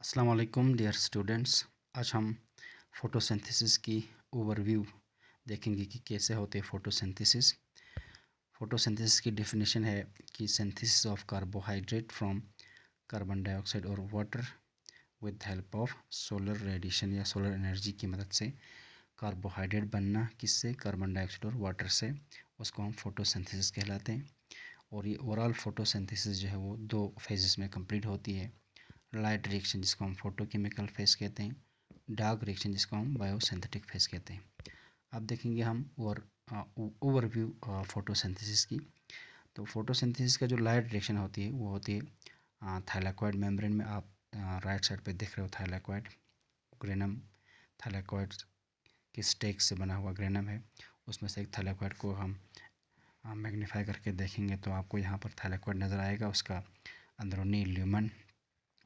अस्सलाम वालेकुम dear students. आज हम फ़ोटोसिंथेसिस की ओवरव्यू देखेंगे कि कैसे होते हैं फ़ोटोसिंथेसिस। फ़ोटोसिंथेसिस की डेफिनेशन है कि synthesis of carbohydrate from carbon dioxide और water with help of solar radiation या सोलर एनर्जी की मदद से कार्बोहाइड्रेट बनना, किससे? कार्बन डाइऑक्साइड और वाटर से। उसको हम फ़ोटोसिंथेसिस कहलाते हैं। और ये ओवरऑल फ़ोटोसिंथेसिस जो है वो दो फेजेस में कंप्लीट होती है। लाइट रिएक्शन जिसको हम फोटोकेमिकल फेज कहते हैं, डार्क रिएक्शन जिसको हम बायोसिंथेटिक फेज कहते हैं। अब देखेंगे हम ओवरव्यू फोटोसिंथेसिस की। तो फोटोसिंथेसिस का जो लाइट रिएक्शन होती है वो होती है थाइलाकोइड मेम्ब्रेन में। आप राइट साइड पे देख रहे हो थाइलाकोइड, ग्रेनम थाइलाकोइड के स्टेक से बना हुआ ग्रेनम है। उसमें से एक थाइलाकोइड को हम मैग्नीफाई करके देखेंगे तो आपको यहाँ पर थाइलाकोइड नज़र आएगा। उसका अंदरूनी ल्यूमन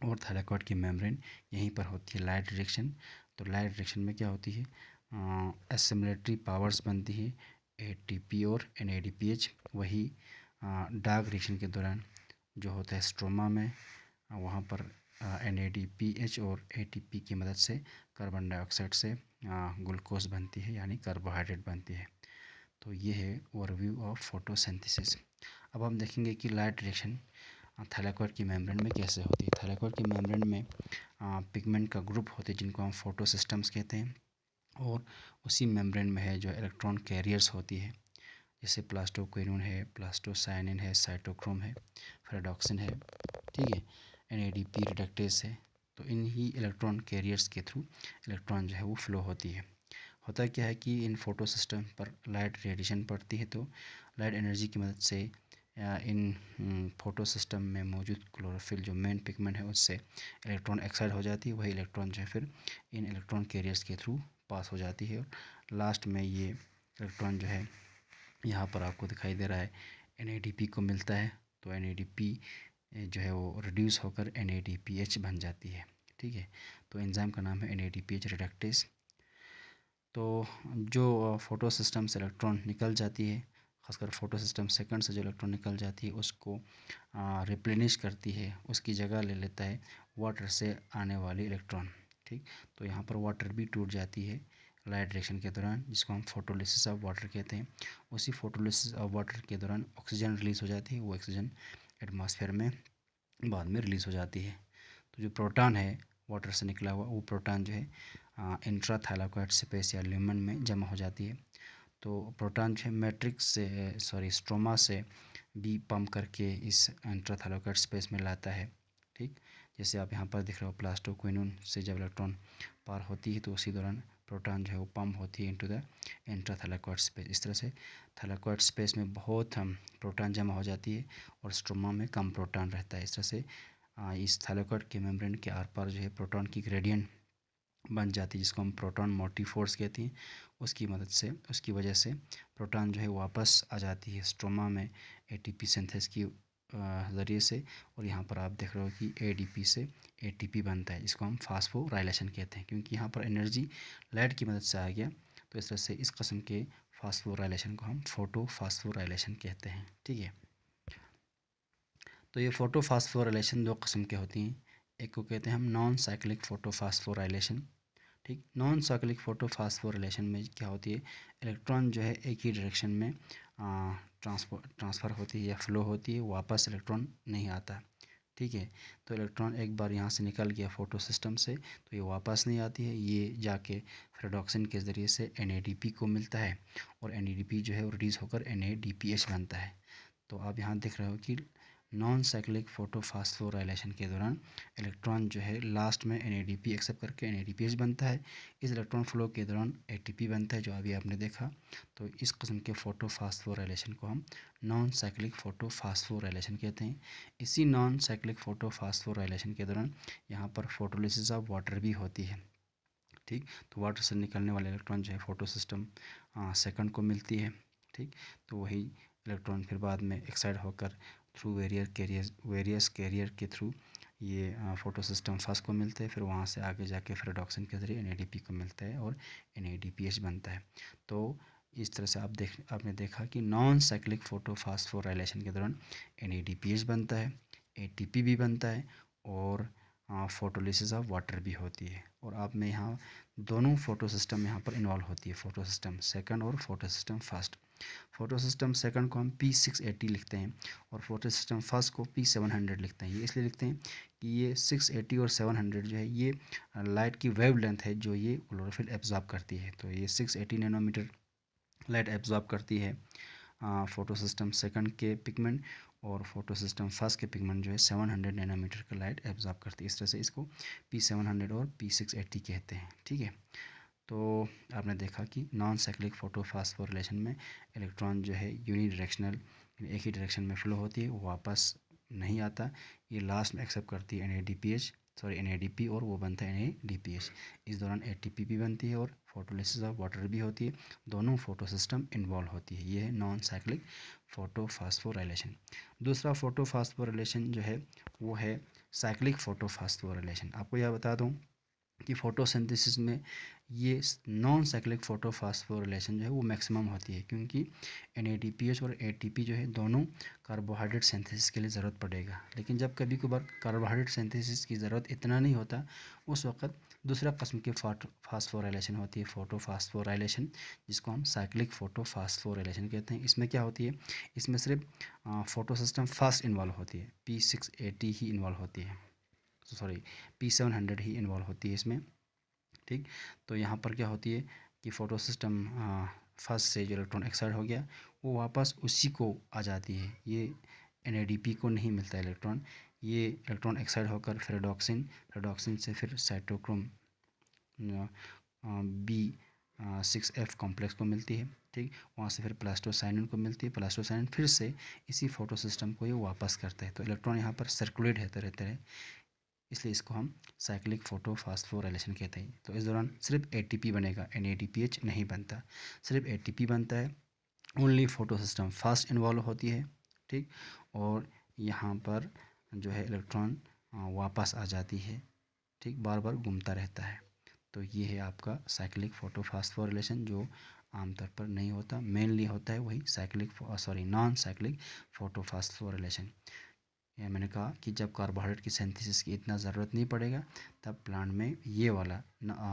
और थाइलाकोइड की मेम्ब्रेन, यहीं पर होती है लाइट रिएक्शन। तो लाइट रिएक्शन में क्या होती है? एसिमिलेटरी पावर्स बनती है, एटीपी और एनएडीपीएच। वही डार्क रिएक्शन के दौरान जो होता है स्ट्रोमा में, वहाँ पर एनएडीपीएच और एटीपी की मदद से कार्बन डाइऑक्साइड से ग्लूकोज बनती है, यानी कार्बोहाइड्रेट बनती है। तो ये है ओवरव्यू ऑफ फोटोसिंथेसिस। अब हम देखेंगे कि लाइट रिएक्शन थाइलाकोइड की मेम्ब्रेन में कैसे होती है। थाइलाकोइड की मेम्ब्रेन में पिगमेंट का ग्रुप होते हैं जिनको हम फोटोसिस्टम्स कहते हैं। और उसी मेम्ब्रेन में है जो इलेक्ट्रॉन कैरियर्स होती है, जैसे प्लास्टोक्विनोन है, प्लास्टोसाइनिन है, साइटोक्रोम है, फेराडॉक्सिन है, ठीक है, एनएडीपी रिडक्टेस है। तो इन ही इलेक्ट्रॉन कैरियर्स के थ्रू इलेक्ट्रॉन जो है वो फ्लो होती है। होता क्या है कि इन फोटो सिस्टम पर लाइट रेडिएशन पड़ती है, तो लाइट एनर्जी की मदद से इन फोटो सिस्टम में मौजूद क्लोरोफिल जो मेन पिगमेंट है उससे इलेक्ट्रॉन एक्साइड हो जाती है। वही इलेक्ट्रॉन जो है फिर इन इलेक्ट्रॉन कैरियर्स के थ्रू पास हो जाती है और लास्ट में ये इलेक्ट्रॉन जो है यहाँ पर आपको दिखाई दे रहा है एनएडीपी को मिलता है। तो एनएडीपी जो है वो रिड्यूस होकर एनएडीपीएच बन जाती है, ठीक है। तो एंजाइम का नाम है एनएडीपीएच रिडक्टेस। तो जो फोटो सिस्टम से इलेक्ट्रॉन निकल जाती है, खासकर फोटो सिस्टम सेकंड से जो इलेक्ट्रॉन निकल जाती है उसको रिप्लेनिश करती है, उसकी जगह ले लेता है वाटर से आने वाली इलेक्ट्रॉन, ठीक। तो यहाँ पर वाटर भी टूट जाती है लाइट रिएक्शन के दौरान, जिसको हम फोटोलिसिस ऑफ वाटर कहते हैं। उसी फोटोलिसिस ऑफ वाटर के दौरान ऑक्सीजन रिलीज़ हो जाती है, वो ऑक्सीजन एटमॉस्फेयर में बाद में रिलीज़ हो जाती है। तो जो प्रोटॉन है वाटर से निकला हुआ, वो प्रोटॉन जो है इंट्रा थाइलाकोइड स्पेस या ल्यूमन में जमा हो जाती है। तो प्रोटॉन जो है मैट्रिक्स से स्ट्रोमा से भी पंप करके इस इंट्रा थाइलाकोइड स्पेस में लाता है, ठीक। जैसे आप यहाँ पर दिख रहे हो प्लास्टोक्विनोन से जब इलेक्ट्रॉन पार होती है तो उसी दौरान प्रोटॉन जो है वो पंप होती है into the intra thylakoid space. इस तरह से थाइलाकोइड स्पेस में बहुत प्रोटॉन जमा हो जाती है और स्ट्रोमा में कम प्रोटॉन रहता है। इस तरह से इस थाइलाकोइड के मेम्ब्रेन के आर पार जो है प्रोटॉन की ग्रेडियंट बन जाती है, जिसको हम प्रोटॉन मोटिव फोर्स कहते हैं। उसकी मदद से, उसकी वजह से प्रोटॉन जो है वापस आ जाती है स्ट्रोमा में एटीपी सिंथेसिस की ज़रिए से। और यहाँ पर आप देख रहे हो कि एडीपी से एटीपी बनता है, जिसको हम फास्फोराइलेशन कहते हैं, क्योंकि यहाँ पर एनर्जी लाइट की मदद से आ गया। तो इस तरह से इस किस्म के फास्फोराइलेशन को हम फोटो फास्फोराइलेशन कहते हैं, ठीक है। तो ये फोटो फास्फोराइलेशन दो किस्म के होती हैं। एक को कहते हैं हम नॉन साइक्लिक फोटो फास्फोराइलेशन, ठीक। नॉन साइक्लिक फोटो फास्फोराइलेशन में क्या होती है? इलेक्ट्रॉन जो है एक ही डायरेक्शन में ट्रांसफ़र होती है या फ्लो होती है, वापस इलेक्ट्रॉन नहीं आता, ठीक है। तो इलेक्ट्रॉन एक बार यहाँ से निकल गया फोटो सिस्टम से तो ये वापस नहीं आती है, ये जाके फेराडॉक्सिन के ज़रिए से एनएडीपी को मिलता है और एनएडीपी जो है वो रिड्यूस होकर एनएडीपीएच बनता है। तो आप यहाँ देख रहे हो कि नॉन साइक्लिक फोटोफास्फोराइलेशन के दौरान इलेक्ट्रॉन जो है लास्ट में एनएडीपी एक्सेप्ट करके एनएडीपीएच बनता है। इस इलेक्ट्रॉन फ्लो के दौरान एटीपी बनता है, जो अभी आपने देखा। तो इस किस्म के फोटोफास्फोराइलेशन को हम नॉन साइक्लिक फोटोफास्फोराइलेशन कहते हैं। इसी नॉन साइक्लिक फोटोफास्फोराइलेशन के दौरान यहाँ पर फोटोलिसिस ऑफ वाटर भी होती है, ठीक। तो वाटर से निकलने वाले इलेक्ट्रॉन जो है फोटो सिस्टम सेकंड को मिलती है, ठीक। तो वही इलेक्ट्रॉन फिर बाद में एक्साइड होकर थ्रू वेरियस कैरियर के थ्रू ये फोटो सिस्टम फर्स्ट को मिलते हैं, फिर वहाँ से आगे जाके फेराडॉक्सिन के ज़रिए एनएडीपी को मिलता है और एनएडीपीएच बनता है। तो इस तरह से आपने देखा कि नॉन साइक्लिक फोटोफास्फोराइलेशन के दौरान एनएडीपीएच बनता है, एटीपी भी बनता है और फोटोलिसिस ऑफ वाटर भी होती है। और आप में यहाँ दोनों फोटो सिस्टम यहाँ पर इन्वॉल्व होती है, फोटो सिस्टम सेकंड और photo system first. Photo system second को हम P680 लिखते हैं और फोटो सिस्टम फर्स्ट को P700 लिखते हैं। ये इसलिए लिखते हैं कि ये 680 और 700 जो है ये लाइट की वेव लेंथ है जो ये क्लोरोफिल एब्जॉर्ब करती है। तो ये 680 नैनोमीटर लाइट एब्जॉर्ब करती है फोटो सिस्टम सेकंड के पिगमेंट, और फोटो सिस्टम फर्स्ट के पिगमेंट जो है 700 नैनोमीटर का लाइट एब्जॉर्ब करती है। इस तरह से इसको P700 और P680 कहते हैं। ठीक है, तो आपने देखा कि नॉन साइक्लिक फोटो फास्फोरिलेशन में इलेक्ट्रॉन जो है यूनिडायरेक्शनल एक ही डायरेक्शन में फ्लो होती है, वो वापस नहीं आता, ये लास्ट में एक्सेप्ट करती है NADP और वो बनता है NADPH। इस दौरान ATP भी बनती है और फोटोलिसिस ऑफ वाटर भी होती है, दोनों फोटो सिस्टम इन्वॉल्व होती है। ये है नॉन साइक्लिक फोटो फास्फोरिलेशन। दूसरा फोटो फास्फोरिलेशन जो है वो है साइक्लिक फोटो फास्फोरिलेशन। आपको यह बता दूँ कि फोटोसिंथेसिस में ये नॉन साइक्लिक फोटो फास्फोरिलेशन जो है वो मैक्सिमम होती है, क्योंकि NADPH और ATP जो है दोनों कार्बोहाइड्रेट सिंथेसिस के लिए ज़रूरत पड़ेगा। लेकिन जब कभी कभार कार्बोहाइड्रेट सिंथेसिस की ज़रूरत इतना नहीं होता, उस वक्त दूसरा किस्म की फास्फोरिलेशन होती है, फोटो फास्फोरिलेशन, जिसको हम साइक्लिक फोटो फास्फोरिलेशन कहते हैं। इसमें क्या होती है, इसमें सिर्फ फोटो सिस्टम फर्स्ट इन्वॉल्व होती है, P680 ही इन्वॉल्व होती है, P700 ही इन्वॉल्व होती है इसमें। ठीक, तो यहाँ पर क्या होती है कि फोटो सिस्टम फर्स्ट से जो इलेक्ट्रॉन एक्साइड हो गया वो वापस उसी को आ जाती है, ये NADP को नहीं मिलता इलेक्ट्रॉन, ये इलेक्ट्रॉन एक्साइड होकर फेरेडॉक्सिन से फिर साइटोक्रोम B6F कॉम्प्लेक्स को मिलती है। ठीक, वहाँ से फिर प्लास्टोसाइनिन को मिलती है, प्लास्टोसाइनिन फिर से इसी फोटो सिस्टम को ये वापस करता है। तो इलेक्ट्रॉन यहाँ पर सर्कुलेट है तरह तरह, इसलिए इसको हम साइक्लिक फोटो फास्फोरिलेशन कहते हैं। तो इस दौरान सिर्फ ATP बनेगा, NADPH नहीं बनता, सिर्फ ATP बनता है। Only photo system first involve होती है। ठीक, और यहाँ पर जो है इलेक्ट्रॉन वापस आ जाती है। ठीक, बार बार घूमता रहता है। तो ये है आपका साइक्लिक फोटो फास्फोरिलेशन, जो आमतौर पर नहीं होता, मेनली होता है वही नॉन साइक्लिक फोटो फास्फोरिलेशन। या मैंने कहा कि जब कार्बोहाइड्रेट की सिंथेसिस की इतना ज़रूरत नहीं पड़ेगा, तब प्लांट में ये वाला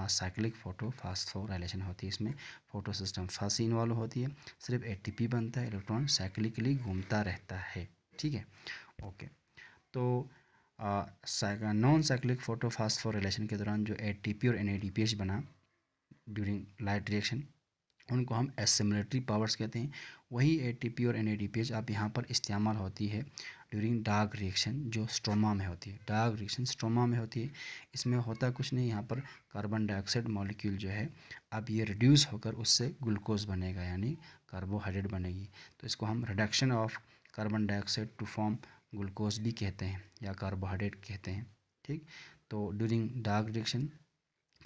साइक्लिक फोटो फास्फोरिलेशन होती है। इसमें फोटो सिस्टम फर्स्ट इन्वॉल्व होती है, सिर्फ ATP बनता है, इलेक्ट्रॉन साइक्लिकली घूमता रहता है। ठीक है, ओके। तो नॉन साइक्लिक फोटो फास्फोरिलेशन के दौरान जो ATP और NADPH बना ड्यूरिंग लाइट रिएक्शन, उनको हम एसिमिलेटरी पावर्स कहते हैं। वही ATP और NADPH अब यहाँ पर इस्तेमाल होती है ड्यूरिंग डार्क रिएक्शन, जो स्ट्रोमा में होती है। डार्क रिएक्शन स्ट्रोमा में होती है, इसमें होता कुछ नहीं, यहाँ पर कार्बन डाइऑक्साइड मॉलिक्यूल जो है अब ये रिड्यूस होकर उससे ग्लूकोज बनेगा, यानी कार्बोहाइड्रेट बनेगी। तो इसको हम reduction of carbon dioxide to form glucose भी कहते हैं या कार्बोहाइड्रेट कहते हैं। ठीक, तो during dark reaction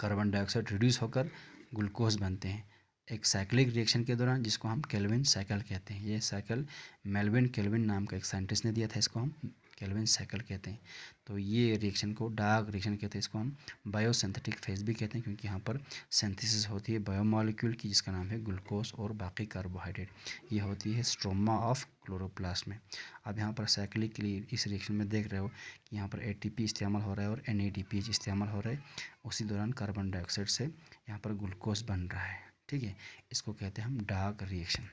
carbon dioxide reduce होकर ग्लूकोज बनते हैं एक साइक्लिक रिएक्शन के दौरान, जिसको हम केल्विन साइकिल कहते हैं। ये साइकिल मेल्विन केल्विन नाम का एक साइंटिस्ट ने दिया था, इसको हम केल्विन साइकिल कहते हैं। तो ये रिएक्शन को डार्क रिएक्शन कहते हैं, इसको हम बायोसिंथेटिक फेज भी कहते हैं, क्योंकि यहाँ पर सिंथेसिस होती है बायोमॉलिक्यूल की, जिसका नाम है ग्लूकोज और बाकी कार्बोहाइड्रेट। ये होती है स्ट्रोमा ऑफ क्लोरोप्लास्ट में। अब यहाँ पर साइक्लिकली इस रिएक्शन में देख रहे हो कि यहाँ पर ATP इस्तेमाल हो रहा है और NADPH इस्तेमाल हो रहा है, उसी दौरान कार्बन डाइऑक्साइड से यहाँ पर ग्लूकोज बन रहा है। ठीक है, इसको कहते हैं हम डार्क रिएक्शन।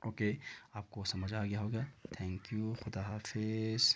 ओके, आपको समझ आ गया होगा। थैंक यू, खुदा हाफिज़।